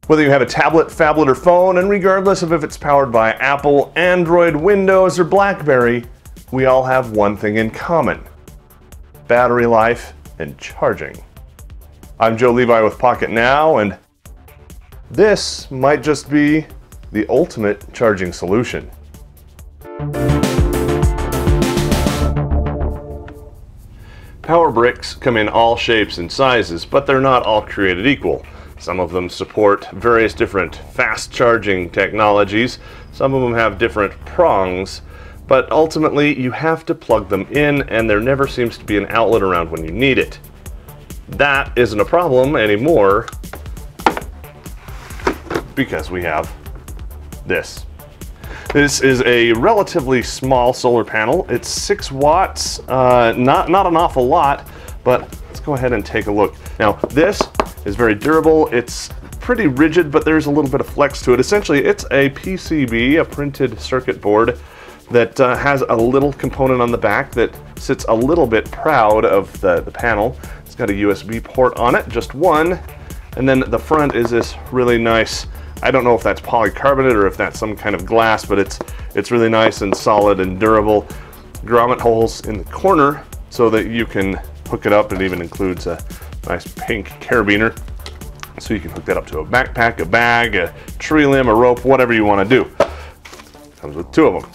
Whether you have a tablet, phablet, or phone, and regardless of if it's powered by Apple, Android, Windows, or BlackBerry, we all have one thing in common: battery life and charging. I'm Joe Levi with Pocketnow, and this might just be the ultimate charging solution. Power bricks come in all shapes and sizes, but they're not all created equal. Some of them support various different fast charging technologies. Some of them have different prongs, but ultimately you have to plug them in, and there never seems to be an outlet around when you need it. That isn't a problem anymore because we have this. This is a relatively small solar panel. It's 6 watts, not an awful lot, but let's go ahead and take a look. Now, this is very durable. It's pretty rigid, but there's a little bit of flex to it. Essentially, it's a PCB, a printed circuit board, that has a little component on the back that sits a little bit proud of the panel. It's got a USB port on it, just one, and then the front is this really nice, I don't know if that's polycarbonate or if that's some kind of glass, but it's really nice and solid and durable. Grommet holes in the corner so that you can hook it up. It even includes a nice pink carabiner, so you can hook that up to a backpack, a bag, a tree limb, a rope, whatever you want to do. Comes with 2 of them.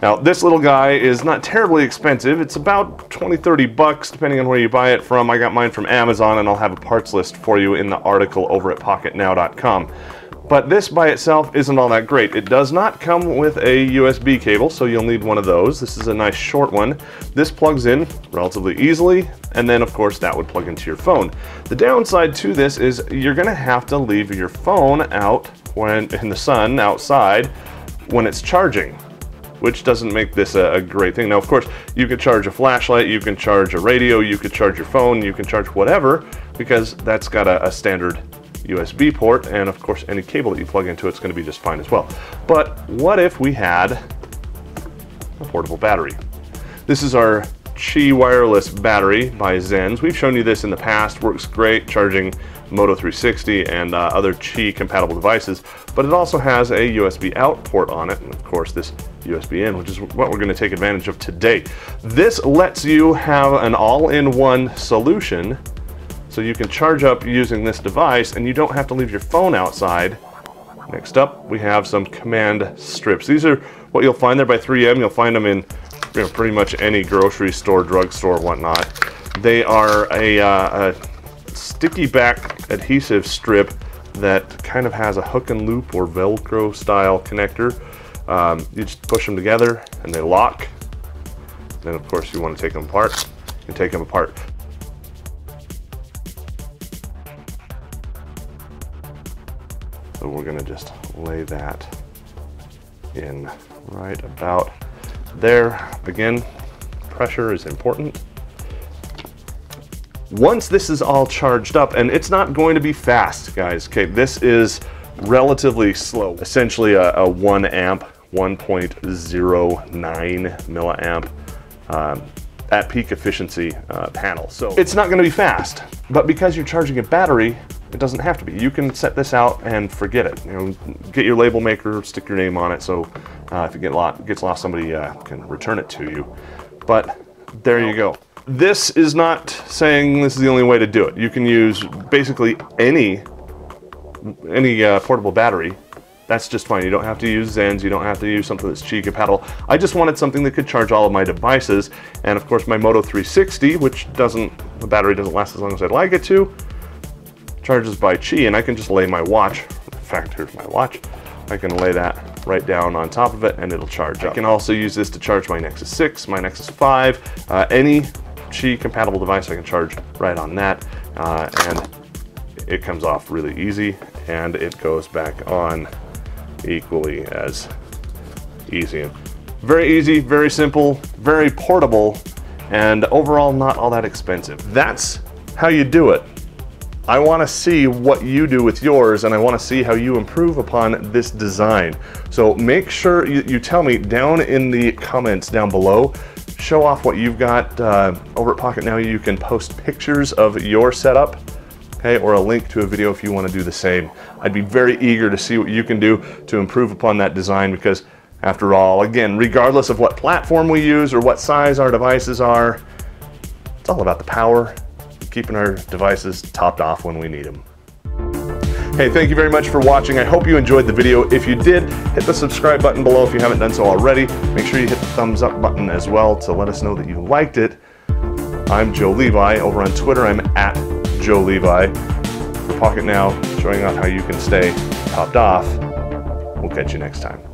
Now, this little guy is not terribly expensive. It's about 20–30 bucks depending on where you buy it from. I got mine from Amazon, and I'll have a parts list for you in the article over at pocketnow.com. But this by itself isn't all that great. It does not come with a USB cable, so you'll need one of those. This is a nice short one. This plugs in relatively easily, and then of course that would plug into your phone. The downside to this is you're gonna have to leave your phone out when in the sun outside when it's charging, which doesn't make this a great thing. Now, of course, you could charge a flashlight, you can charge a radio, you could charge your phone, you can charge whatever, because that's got a standard USB port, and of course any cable that you plug into it's going to be just fine as well. But what if we had a portable battery? This is our Qi wireless battery by Zenz. We've shown you this in the past. Works great charging Moto 360 and other Qi compatible devices, but it also has a USB out port on it, and of course this USB in, which is what we're going to take advantage of today. This lets you have an all-in-one solution, so you can charge up using this device and you don't have to leave your phone outside. Next up, we have some command strips. These are what you'll find there by 3M. You'll find them in pretty much any grocery store, drugstore, whatnot. They are a sticky back adhesive strip that kind of has a hook and loop or Velcro style connector. You just push them together and they lock. Then of course you want to take them apart. You can take them apart. So we're going to just lay that in right about there. Again, pressure is important. Once this is all charged up, and it's not going to be fast, guys, okay, this is relatively slow. Essentially a 1 amp, 1.09 milliamp at peak efficiency panel. So it's not going to be fast, but because you're charging a battery, it doesn't have to be. You can set this out and forget it. You know, get your label maker, stick your name on it, so if it gets lost, somebody can return it to you. But there you go. This is not saying this is the only way to do it. You can use basically any portable battery. That's just fine. You don't have to use Zenz. You don't have to use something that's Qi compatible. I just wanted something that could charge all of my devices, and of course my Moto 360, which the battery doesn't last as long as I'd like it to, charges by Qi, and I can just lay my watch. In fact, here's my watch. I can lay that right down on top of it and it'll charge up. I can also use this to charge my Nexus 6, my Nexus 5, any Qi compatible device I can charge right on that, and it comes off really easy and it goes back on equally as easy. Very easy, very simple, very portable, and overall not all that expensive. That's how you do it. I want to see what you do with yours, and I want to see how you improve upon this design. So make sure you tell me down in the comments down below. Show off what you've got over at Pocketnow. You can post pictures of your setup, okay, or a link to a video if you want to do the same. I'd be very eager to see what you can do to improve upon that design, because after all, again, regardless of what platform we use or what size our devices are, it's all about the power, keeping our devices topped off when we need them. Hey, thank you very much for watching. I hope you enjoyed the video. If you did, hit the subscribe button below if you haven't done so already. Make sure you hit the thumbs up button as well to let us know that you liked it. I'm Joe Levi. Over on Twitter, I'm at Joe Levi. For Pocketnow, showing off how you can stay topped off. We'll catch you next time.